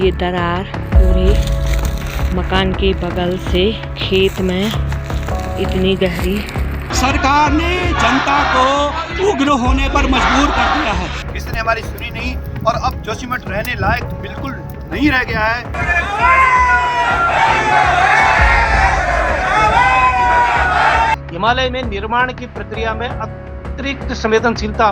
ये दरार पूरी मकान के बगल से खेत में इतनी गहरी। सरकार ने जनता को उग्र होने पर मजबूर कर दिया है। इसने हमारी सुनी नहीं और अब जोशीमठ रहने लायक बिल्कुल नहीं रह गया है। हिमालय में निर्माण की प्रक्रिया में अतिरिक्त संवेदनशीलता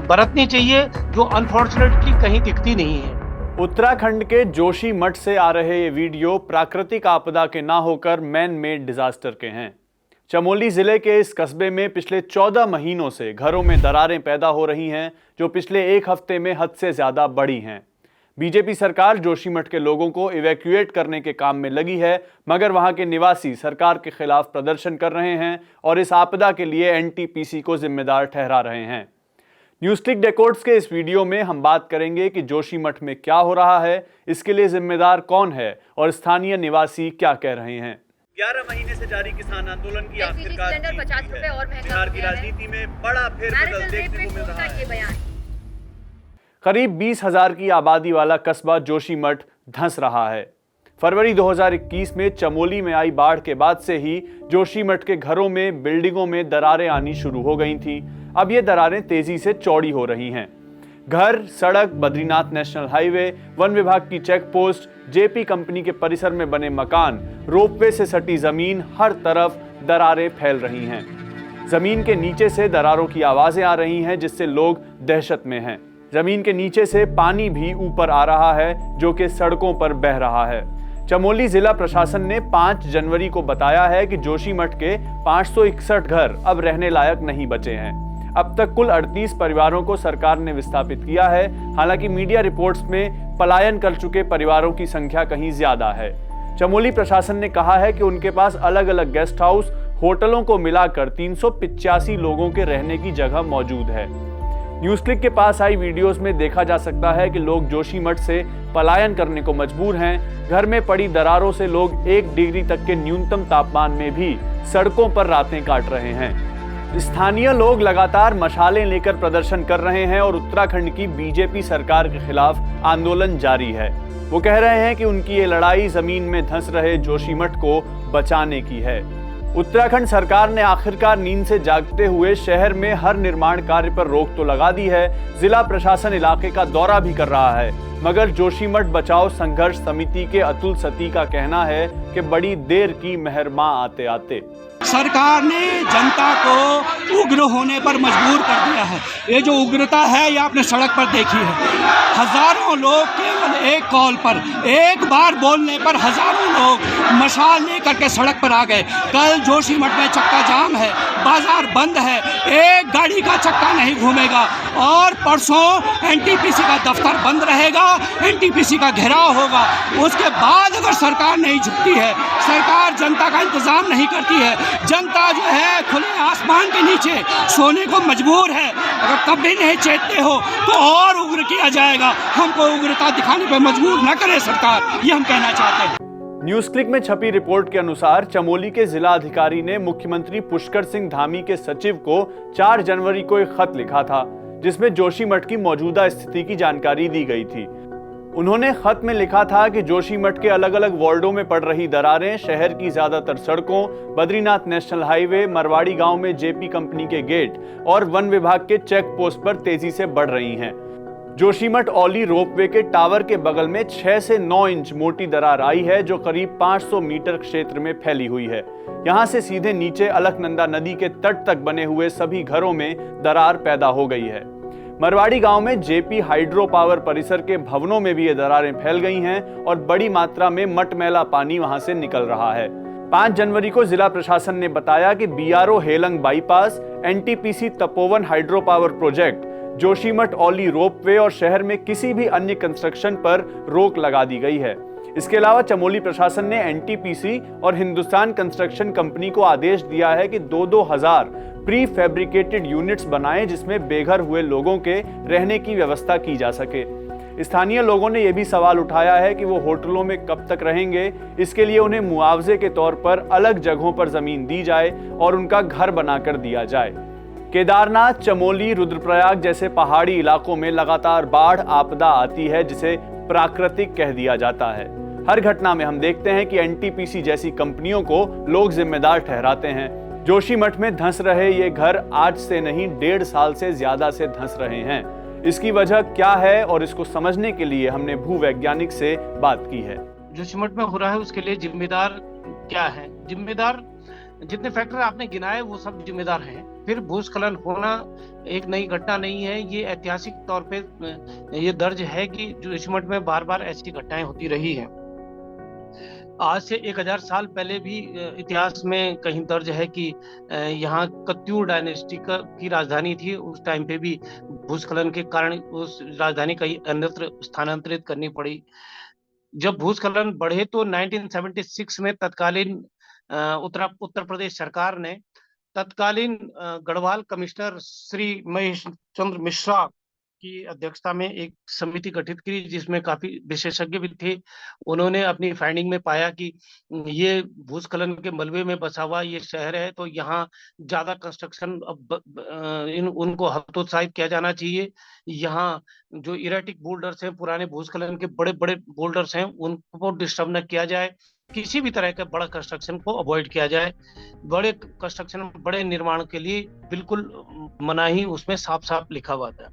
बरतनी चाहिए, जो अनफॉर्चुनेटली कहीं दिखती नहीं है। उत्तराखंड के जोशीमठ से आ रहे ये वीडियो प्राकृतिक आपदा के ना होकर मैन मेड डिजास्टर के हैं। चमोली जिले के इस कस्बे में पिछले 14 महीनों से घरों में दरारें पैदा हो रही हैं, जो पिछले एक हफ्ते में हद से ज्यादा बढ़ी हैं। बीजेपी सरकार जोशीमठ के लोगों को इवैक्यूएट करने के काम में लगी है, मगर वहां के निवासी सरकार के खिलाफ प्रदर्शन कर रहे हैं और इस आपदा के लिए एनटीपीसी को जिम्मेदार ठहरा रहे हैं। न्यूज़क्लिक डेकोड्स के इस वीडियो में हम बात करेंगे कि जोशीमठ में क्या हो रहा है, इसके लिए जिम्मेदार कौन है और स्थानीय निवासी क्या कह रहे हैं। 11 महीने से जारी किसान आंदोलन की आखिरकार बिहार की राजनीति में बड़ा फेरबदल देखने को मिल रहा है। करीब 20,000 की आबादी वाला कस्बा जोशीमठ धंस रहा है। फरवरी 2021 में चमोली में आई बाढ़ के बाद से ही जोशीमठ के घरों में, बिल्डिंगों में दरारें आनी शुरू हो गई थी। अब ये दरारें तेजी से चौड़ी हो रही हैं। घर, सड़क, बद्रीनाथ नेशनल हाईवे, वन विभाग की चेक पोस्ट, जेपी कंपनी के परिसर में बने मकान, रोपवे से सटी जमीन, हर तरफ दरारें फैल रही हैं। जमीन के नीचे से दरारों की आवाजें आ रही हैं, जिससे लोग दहशत में हैं। जमीन के नीचे से पानी भी ऊपर आ रहा है, जो कि सड़कों पर बह रहा है। चमोली जिला प्रशासन ने 5 जनवरी को बताया है कि जोशीमठ के 561 घर अब रहने लायक नहीं बचे हैं। अब तक कुल 38 परिवारों को सरकार ने विस्थापित किया है। हालांकि मीडिया रिपोर्ट्स में पलायन कर चुके परिवारों की संख्या कहीं ज्यादा है। चमोली प्रशासन ने कहा है कि उनके पास अलग अलग गेस्ट हाउस, होटलों को मिलाकर 385 लोगों के रहने की जगह मौजूद है। न्यूज़क्लिक के पास आई वीडियोस में देखा जा सकता है कि लोग जोशीमठ से पलायन करने को मजबूर हैं। घर में पड़ी दरारों से लोग 1 डिग्री तक के न्यूनतम तापमान में भी सड़कों पर रातें काट रहे हैं। स्थानीय लोग लगातार मशालें लेकर प्रदर्शन कर रहे हैं और उत्तराखंड की बीजेपी सरकार के खिलाफ आंदोलन जारी है। वो कह रहे हैं कि उनकी ये लड़ाई जमीन में धंस रहे जोशीमठ को बचाने की है। उत्तराखंड सरकार ने आखिरकार नींद से जागते हुए शहर में हर निर्माण कार्य पर रोक तो लगा दी है। जिला प्रशासन इलाके का दौरा भी कर रहा है, मगर जोशीमठ बचाओ संघर्ष समिति के अतुल सती का कहना है कि बड़ी देर की मेहरमा आते आते। सरकार ने जनता को उग्र होने पर मजबूर कर दिया है। ये जो उग्रता है, ये आपने सड़क पर देखी है। हजारों लोग केवल एक कॉल पर, एक बार बोलने पर हजारों लोग मशाल लेकर के सड़क पर आ गए। कल जोशीमठ में चक्का जाम है, बाजार बंद है, एक गाड़ी का चक्का नहीं घूमेगा। और परसों एनटीपीसी का दफ्तर बंद रहेगा, एनटीपीसी का घेराव होगा। उसके बाद अगर सरकार नहीं झुकती है, सरकार जनता का इंतजाम नहीं करती है, जनता जो है खुले आसमान के नीचे सोने को मजबूर है। अगर तब भी नहीं चेतते हो तो और उग्र किया जाएगा। हमको उग्रता दिखाने पर मजबूर न करे सरकार, ये हम कहना चाहते हैं। न्यूज़क्लिक में छपी रिपोर्ट के अनुसार चमोली के जिला अधिकारी ने मुख्यमंत्री पुष्कर सिंह धामी के सचिव को 4 जनवरी को एक खत लिखा था, जिसमें जोशीमठ की मौजूदा स्थिति की जानकारी दी गई थी। उन्होंने खत में लिखा था कि जोशीमठ के अलग अलग वार्डों में पड़ रही दरारें शहर की ज्यादातर सड़कों, बद्रीनाथ नेशनल हाईवे, मरवाड़ी गांव में जेपी कंपनी के गेट और वन विभाग के चेक पोस्ट पर तेजी से बढ़ रही हैं। जोशीमठ औली रोपवे के टावर के बगल में 6 से 9 इंच मोटी दरार आई है, जो करीब 500 मीटर क्षेत्र में फैली हुई है। यहां से सीधे नीचे अलकनंदा नदी के तट तक बने हुए सभी घरों में दरार पैदा हो गई है। मरवाड़ी गांव में जेपी हाइड्रो पावर परिसर के भवनों में भी ये दरारें फैल गई हैं और बड़ी मात्रा में मटमैला पानी वहां से निकल रहा है। 5 जनवरी को जिला प्रशासन ने बताया कि BRO Helang bypass, NTPC Tapovan hydro power project, Joshimath Auli ropeway और शहर में किसी भी अन्य कंस्ट्रक्शन पर रोक लगा दी गई है। इसके अलावा चमोली प्रशासन ने एनटीपीसी और हिंदुस्तान कंस्ट्रक्शन कंपनी को आदेश दिया है कि 2-2 हजार प्री फैब्रिकेटेड यूनिट्स बनाएं, जिसमें बेघर हुए लोगों के रहने की व्यवस्था की जा सके। स्थानीय लोगों ने यह भी सवाल उठाया है कि वो होटलों में कब तक रहेंगे। इसके लिए उन्हें मुआवजे के तौर पर अलग जगहों पर जमीन दी जाए और उनका घर बनाकर दिया जाए। केदारनाथ, चमोली, रुद्रप्रयाग जैसे पहाड़ी इलाकों में लगातार बाढ़ आपदा आती है, जिसे प्राकृतिक कह दिया जाता है। हर घटना में हम देखते हैं कि एनटीपीसी जैसी कंपनियों को लोग जिम्मेदार ठहराते हैं। जोशीमठ में धंस रहे ये घर आज से नहीं 1.5 साल से ज्यादा से धंस रहे हैं। इसकी वजह क्या है और इसको समझने के लिए हमने भूवैज्ञानिक से बात की है। जोशीमठ में हो रहा है उसके लिए जिम्मेदार क्या है? जिम्मेदार जितने फैक्टर आपने गिनाए वो सब जिम्मेदार हैं। फिर भूस्खलन होना एक नई घटना नहीं है, ये ऐतिहासिक तौर पे ये दर्ज है कि जोशीमठ में बार बार ऐसी घटनाएं होती रही हैं। आज से 1000 साल पहले भी इतिहास में कहीं दर्ज है कि यहाँ कत्यूर डायनेस्टी की राजधानी थी। उस टाइम पे भी भूस्खलन के कारण उस राजधानी कहीं अन्यत्र स्थानांतरित करनी पड़ी। जब भूस्खलन बढ़े तो 1976 में तत्कालीन उत्तर प्रदेश सरकार ने तत्कालीन गढ़वाल कमिश्नर श्री महेश चंद्र मिश्रा की अध्यक्षता में एक समिति गठित की जिसमें काफी विशेषज्ञ भी थे। उन्होंने अपनी फाइंडिंग में पाया कि ये भूस्खलन के मलबे में बसा हुआ ये शहर है, तो यहाँ ज्यादा कंस्ट्रक्शन उनको हतोत्साहित किया जाना चाहिए। यहाँ जो इरेटिक बोल्डर्स हैं, पुराने भूस्खलन के बड़े बड़े बोल्डर्स हैं, उनको डिस्टर्ब न किया जाए। किसी भी तरह के बड़ा कंस्ट्रक्शन को अवॉइड किया जाए। बड़े कंस्ट्रक्शन, बड़े निर्माण के लिए बिल्कुल मनाही उसमें साफ साफ लिखा हुआ था।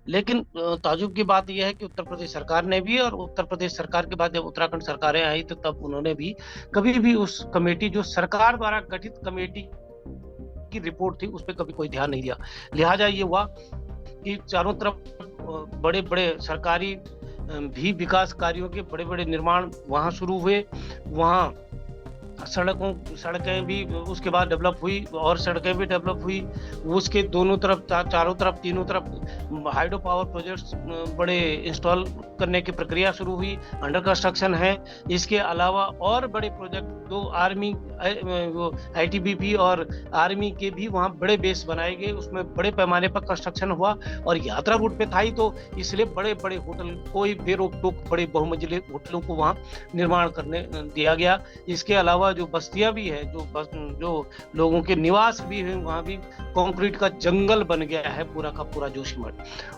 लेकिन ताजुब की बात यह है कि उत्तर प्रदेश सरकार ने भी, और उत्तर प्रदेश सरकार के बाद जब उत्तराखंड सरकारें आई तो तब उन्होंने भी कभी भी उस कमेटी, जो सरकार द्वारा गठित कमेटी की रिपोर्ट थी, उस पर कभी कोई ध्यान नहीं दिया। लिहाजा ये हुआ कि चारों तरफ बड़े बड़े सरकारी भी विकास कार्यों के बड़े बड़े निर्माण वहां शुरू हुए। वहां सड़कें भी उसके बाद डेवलप हुई और सड़कें भी डेवलप हुई। उसके दोनों तरफ, चारों तरफ, तीनों तरफ हाइड्रो पावर प्रोजेक्ट्स बड़े इंस्टॉल करने की प्रक्रिया शुरू हुई, अंडर कंस्ट्रक्शन है। इसके अलावा और बड़े प्रोजेक्ट, दो आर्मी, आईटीबीपी और आर्मी के भी वहाँ बड़े बेस बनाए गए, उसमें बड़े पैमाने पर कंस्ट्रक्शन हुआ। और यात्रा रूट पे था ही तो इसलिए बड़े बड़े होटल, कोई बेरोक टोक बड़े बहुमंजिले होटलों को वहाँ निर्माण करने दिया गया। इसके अलावा जो बस्तियां भी है, जो लोगों के निवास भी है, वहां भी कंक्रीट का जंगल बन गया है पूरा का पूरा जोशीमठ।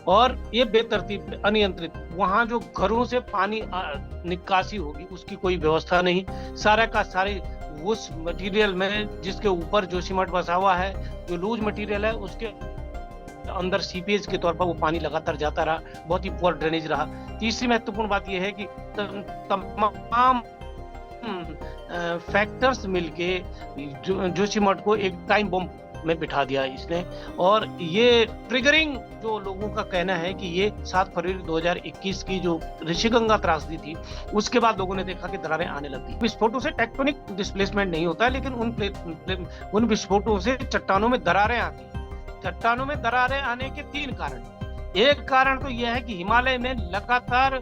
और ये बेतरतीब, अनियंत्रित, वहां जो घरों से पानी निकासी होगी उसकी कोई व्यवस्था नहीं। सारा का सारे उस मटेरियल में जिसके ऊपर जोशीमठ बसा हुआ है, जो लूज मटेरियल है, उसके अंदर सीपेज के तौर पर वो पानी लगातार जाता रहा, बहुत ही पुअर ड्रेनेज रहा। तीसरी महत्वपूर्ण बात यह है कि तमाम फैक्टर्स मिलके जोशीमठ को एक टाइम बम में बिठा दिया इसने। और ये ट्रिगरिंग, जो लोगों का कहना है कि ये 7 फरवरी 2021 की जो ऋषिगंगा त्रासदी थी, उसके बाद लोगों ने देखा कि दरारें आने लगती। विस्फोटों से टेक्टोनिक डिस्प्लेसमेंट नहीं होता, लेकिन उन विस्फोटों से चट्टानों में दरारें आती। चट्टानों में दरारें आने के 3 कारण। एक कारण तो यह है कि हिमालय में लगातार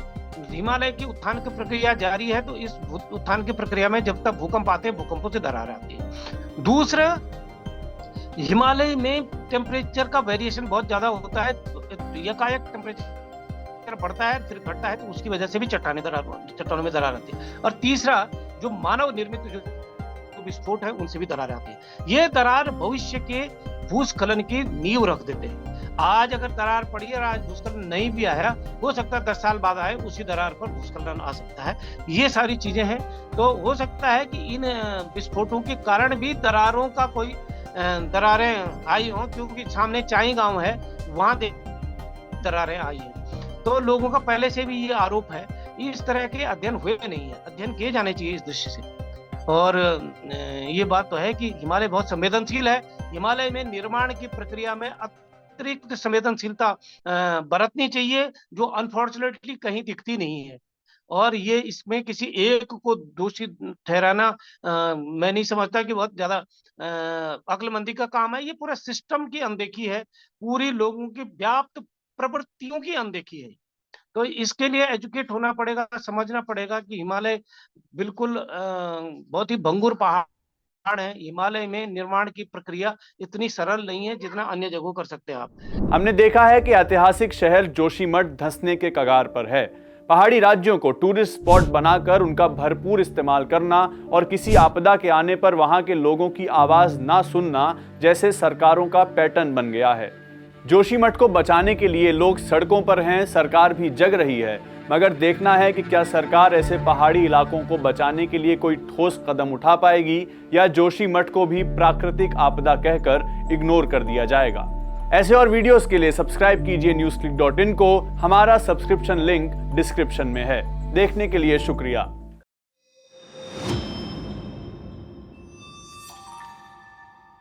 हिमालय की उत्थान की प्रक्रिया जारी है, तो इस उत्थान की प्रक्रिया में जब तक भूकंप आते हैं, भूकंपों से दरार आती है। दूसरा, हिमालय में टेम्परेचर का वेरिएशन बहुत ज्यादा होता है, एकाएक टेम्परेचर बढ़ता है फिर घटता है, तो उसकी वजह से भी चट्टानों में दरार आती है। और तीसरा, जो मानव निर्मित जो विस्फोट है, उनसे भी दरार आती है। ये दरार भविष्य के भूस्खलन की नींव रख देते हैं। आज अगर दरार पड़ी है और आज भूस्खलन नहीं भी आया, हो सकता है 10 साल बाद आए, उसी दरार पर भूस्खलन आ सकता है। ये सारी चीजें हैं, तो हो सकता है कि इन विस्फोटों के कारण भी दरारों का कोई दरारें आई हो, क्योंकि सामने चाई गांव है, वहां दरारें आई हैं। तो लोगों का पहले से भी ये आरोप है। इस तरह के अध्ययन हुए नहीं है, अध्ययन किए जाने चाहिए इस दृश्य से। और ये बात तो है कि हिमालय बहुत संवेदनशील है। हिमालय में निर्माण की प्रक्रिया में अतिरिक्त संवेदनशीलता बरतनी चाहिए, जो अनफॉर्चुनेटली कहीं दिखती नहीं है। और ये इसमें किसी एक को दोषी ठहराना मैं नहीं समझता कि बहुत ज्यादा अक्लमंदी का काम है। ये पूरा सिस्टम की अनदेखी है, पूरी लोगों की व्याप्त प्रवृत्तियों की अनदेखी है। तो इसके लिए एजुकेट होना पड़ेगा, समझना पड़ेगा कि हिमालय बिल्कुल बहुत ही भंगुर पहाड़ है। हिमालय में निर्माण की प्रक्रिया इतनी सरल नहीं है जितना अन्य जगहों कर सकते हैं आप। हमने देखा है कि ऐतिहासिक शहर जोशीमठ धंसने के कगार पर है। पहाड़ी राज्यों को टूरिस्ट स्पॉट बनाकर उनका भरपूर इस्तेमाल करना और किसी आपदा के आने पर वहां के लोगों की आवाज ना सुनना जैसे सरकारों का पैटर्न बन गया है। जोशीमठ को बचाने के लिए लोग सड़कों पर हैं, सरकार भी जग रही है, मगर देखना है कि क्या सरकार ऐसे पहाड़ी इलाकों को बचाने के लिए कोई ठोस कदम उठा पाएगी या जोशीमठ को भी प्राकृतिक आपदा कहकर इग्नोर कर दिया जाएगा। ऐसे और वीडियोस के लिए सब्सक्राइब कीजिए newsclick.in को। हमारा सब्सक्रिप्शन लिंक डिस्क्रिप्शन में है। देखने के लिए शुक्रिया।